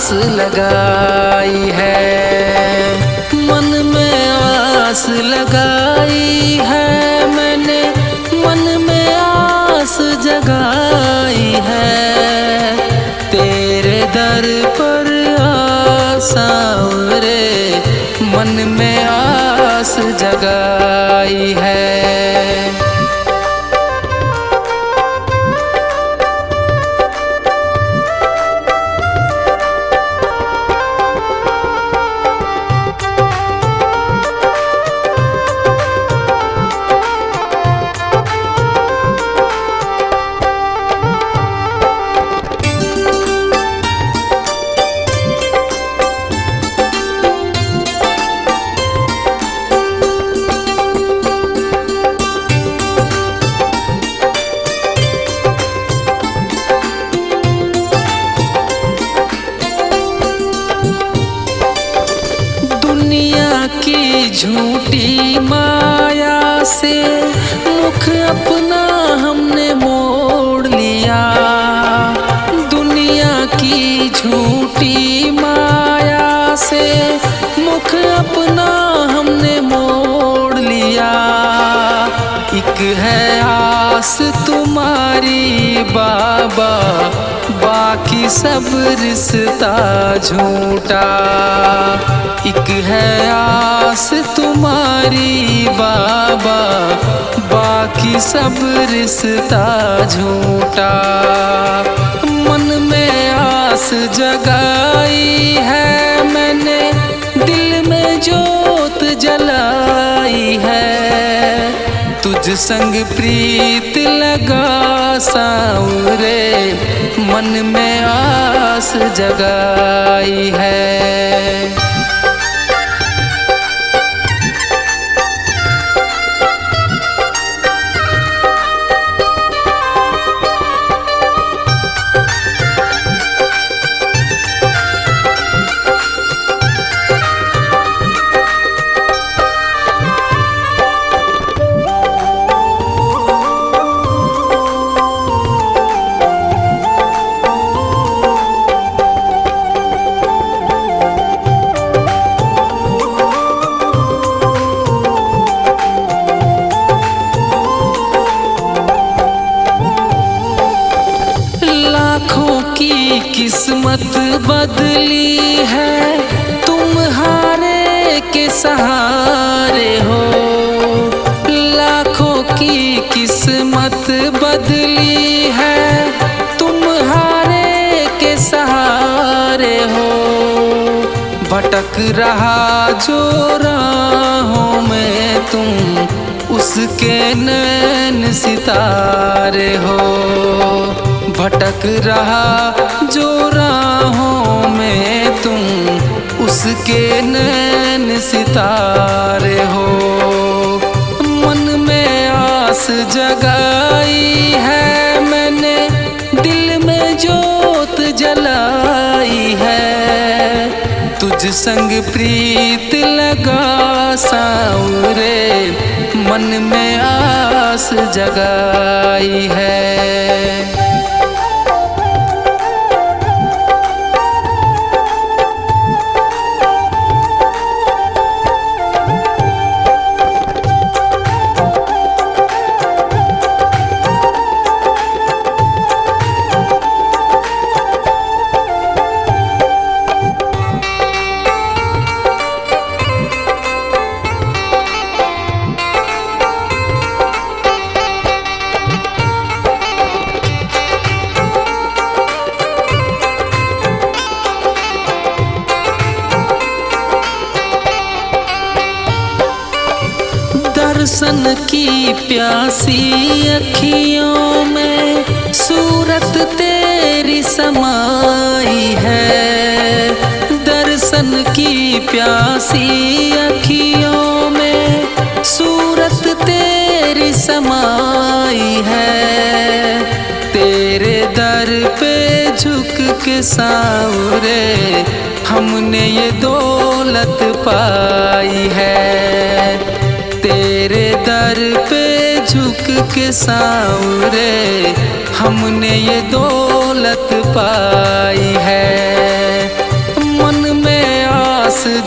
आस लगाई है, मन में आस लगाई है मैंने, मन में आस जगाई है। तेरे दर पर आसाऊं रे, मन में आस जगाई है। की झूठी माया से मुख अपना हमने मोड़ लिया, दुनिया की झूठी माया से मुख अपना हमने मोड़ लिया। एक है आस तुम्हारी बाबा, बाकी सब रिश्ता झूठा। एक है आस तुम्हारी बाबा, बाकी सब रिश्ता झूठा। मन में आस जगाई है मैंने, दिल में जोत जलाई है। तुझ संग प्रीत लगा साऊं रे, मन में आस जगाई है। किस्मत बदली है, तुम हारे के सहारे हो। लाखों की किस्मत बदली है, तुम हारे के सहारे हो। भटक रहा जो राहों में तुम, उसके नैन सितारे हो। भटक रहा जो राहों में तुम, उसके नैन सितारे हो। मन में आस जगाई है मैंने, दिल में जोत जलाई है। तुझ संग प्रीत लगा साऊं रे, मन में आस जगाई है। दर्शन की प्यासी अखियों में सूरत तेरी समाई है। दर्शन की प्यासी अखियों में सूरत तेरी समाई है। तेरे दर पे झुक के सांवरे हमने ये दौलत पाई है। तेरे दर पे झुक के सांवरे हमने ये दौलत पाई है।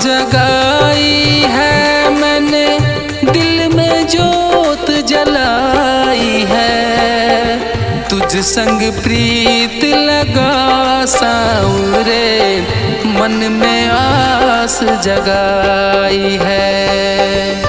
जगाई है मैंने, दिल में जोत जलाई है। तुझ संग प्रीत लगा सांवरे, मन में आस जगाई है।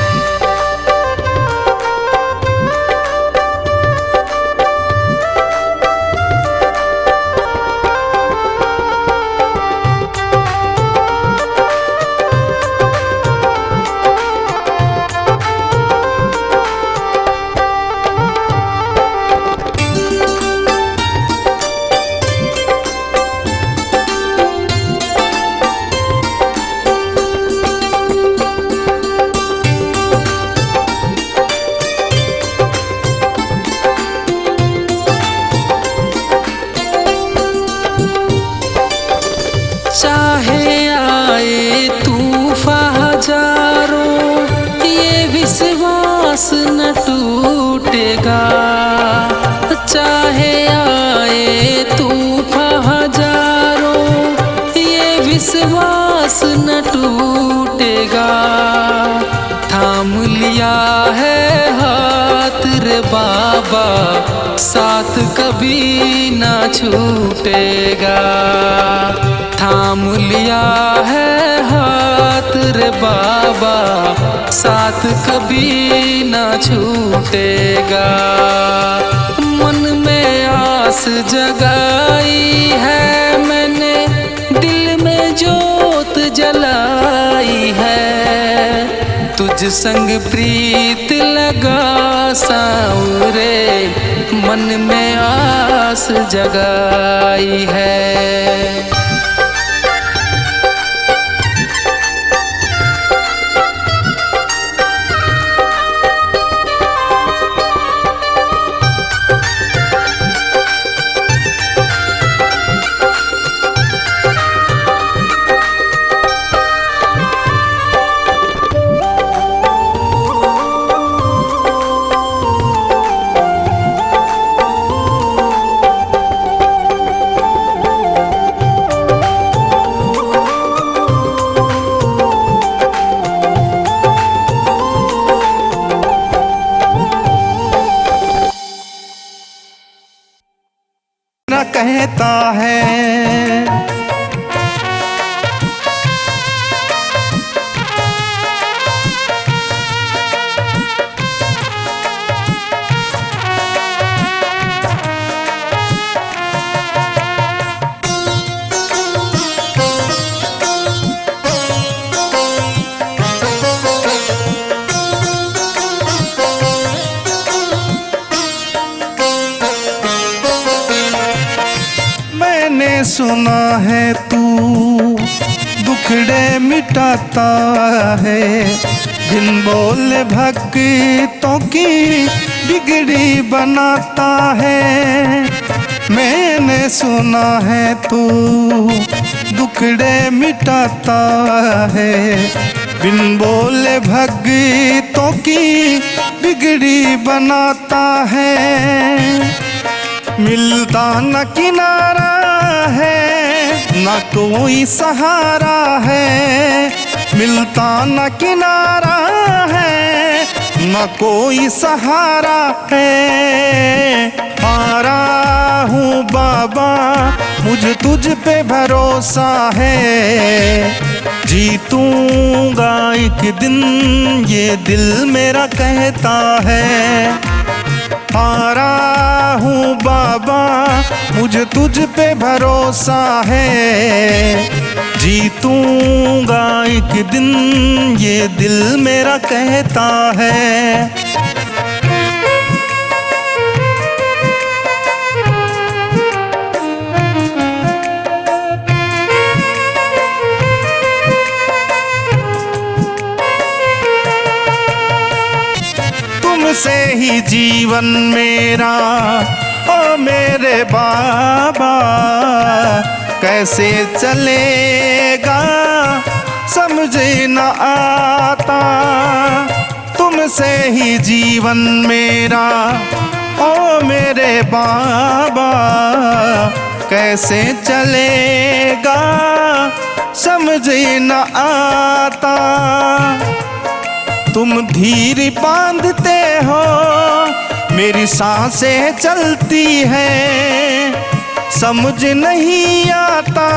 चाहे आए तूफान हजारों, ये विश्वास न टूटेगा। चाहे आए तूफान हजारों, ये विश्वास न टूटेगा। थाम लिया है हाथ रे बाबा, साथ कभी ना छूटेगा। थाम लिया है हाथ रे बाबा, साथ कभी ना छूटेगा। मन में आस जगाई है मैंने, दिल में जोत जलाई है। तुझ संग प्रीत लगा सांवरे, मन में आस जगाई है। कहता है सुना है तू दुखड़े मिटाता है, बिन बोले भक्तों की बिगड़ी बनाता है। मैंने सुना है तू दुखड़े मिटाता है, बिन बोले भक्तों की बिगड़ी बनाता है। मिलता न किनारा है न कोई सहारा है, मिलता न किनारा है न कोई सहारा है। हारा हूँ बाबा मुझे तुझ पे भरोसा है, जीतूंगा एक दिन ये दिल मेरा कहता है। हारा हूँ बाबा मुझे तुझ पे भरोसा है, जीतूंगा एक दिन ये दिल मेरा कहता है। तुमसे ही जीवन मेरा ओ मेरे बाबा कैसे चलेगा समझ न आता। तुमसे ही जीवन मेरा ओ मेरे बाबा कैसे चलेगा समझ न आता। तुम धीर बांधते हो, मेरी सांसें चलती हैं, समझ नहीं आता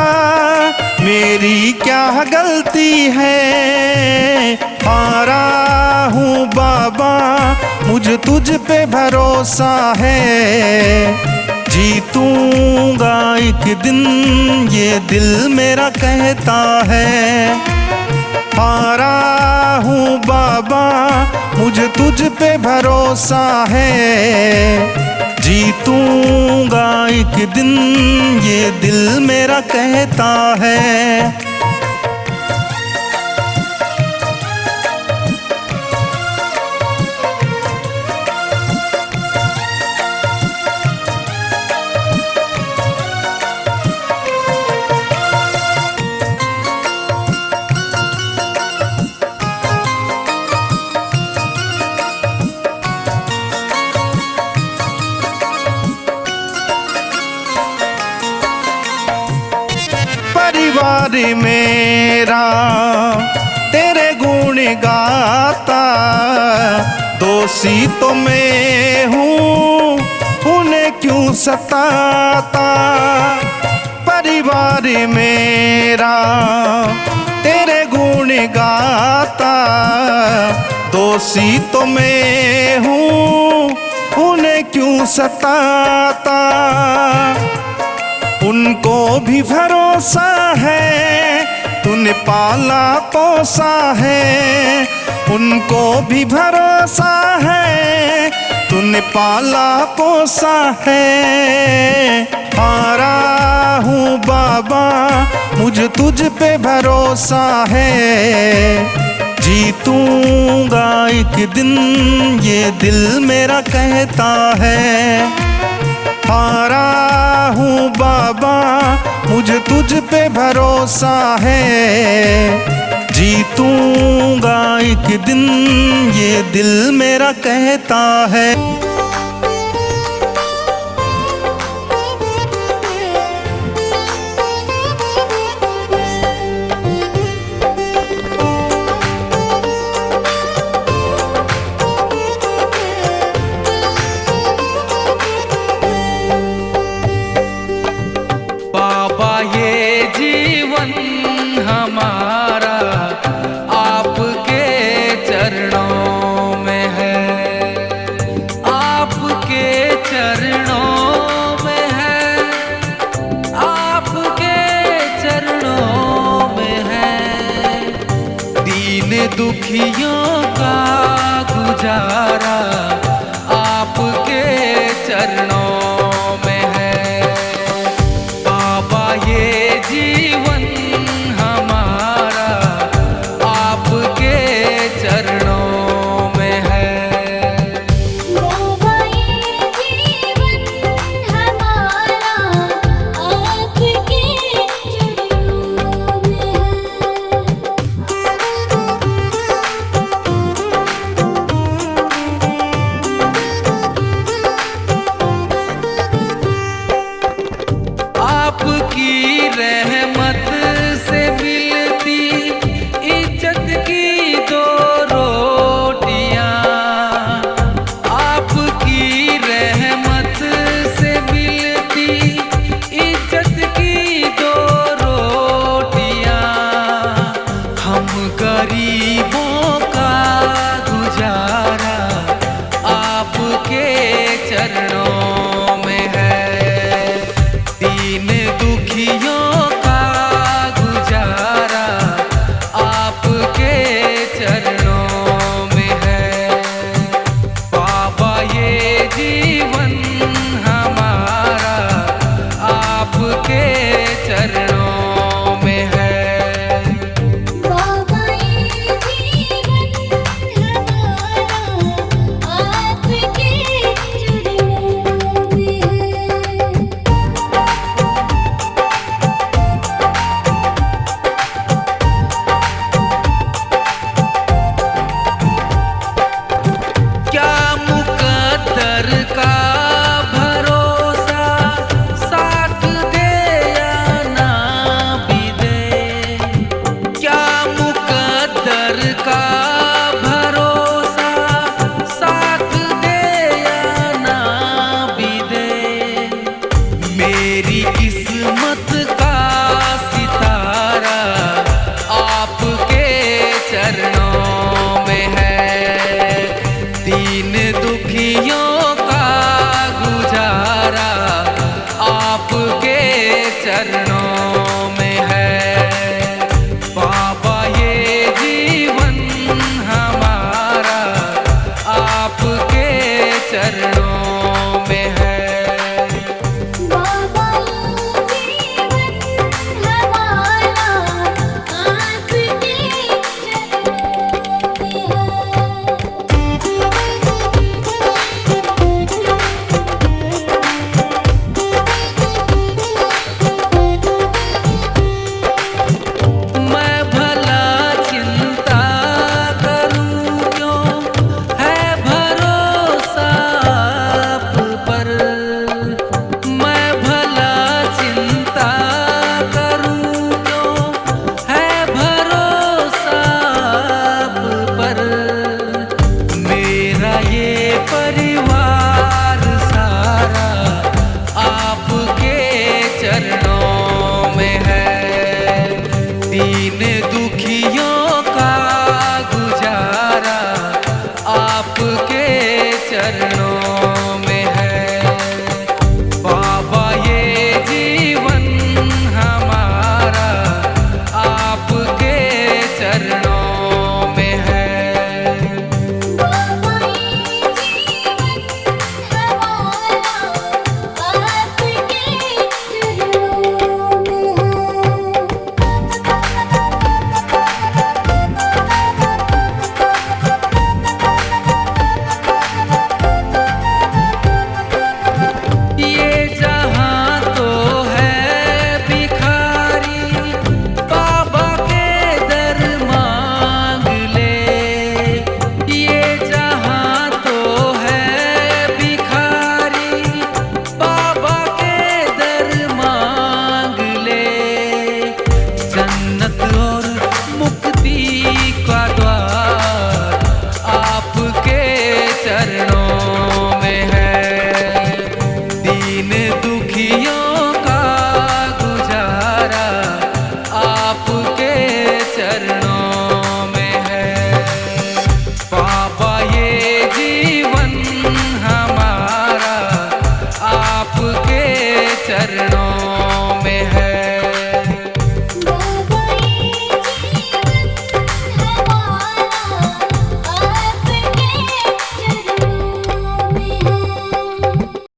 मेरी क्या गलती है। हारा हूँ बाबा, मुझे तुझ पे भरोसा है, जीतूंगा एक दिन ये दिल मेरा कहता है। हारा हूँ बाबा, मुझे तुझ पे भरोसा है, जीतूंगा एक दिन ये दिल मेरा कहता है। परिवार मेरा तेरे गुण गाता, दोषी तो मैं हूँ उन्हें क्यों सताता। परिवार मेरा तेरे गुण गाता, दोषी तो मैं हूँ उन्हें क्यों सताता। उनको भी भरोसा है, तूने पाला पोसा है, उनको भी भरोसा है, तूने पाला पोसा है। हारा हूँ बाबा, मुझे तुझ पे भरोसा है, जीतूंगा एक दिन ये दिल मेरा कहता है। हारा हूँ बाबा, मुझे तुझ पे भरोसा है, जीतूंगा एक दिन ये दिल मेरा कहता है। हमारा आपके चरणों में है, आपके चरणों में है, आपके चरणों में है। दीन दुखियों का गुजारा आपके चरणों में है। बाबा ये जीवन आपकी रहमत से मिलती इज्जत की दो रोटियां, आपकी रहमत से मिलती इज्जत की दो रोटियां। हम गरीबों का गुजारा आपके चरणों में है। दीन दुखियों का गुजारा आपके चरणों में है। बाबा ये जीवन हमारा आपके चरणों में है। बाबा ये का भरोसा साथ दे या ना भी दे, मेरी किस्मत का सितारा आपके चरणों में है। दीन दुखियों का गुजारा आपके चरणों में है। बाबा ये जीवन हमारा आपके चरणों में है। बाबा जीवन हमारा आपके मैं भला चिंता करूं क्यों, है भरोसा आप पर। मैं भला चिंता करूं क्यों, है भरोसा आप पर। मेरा ये परिवार सारा आपके चरणों में है। दीन दुखी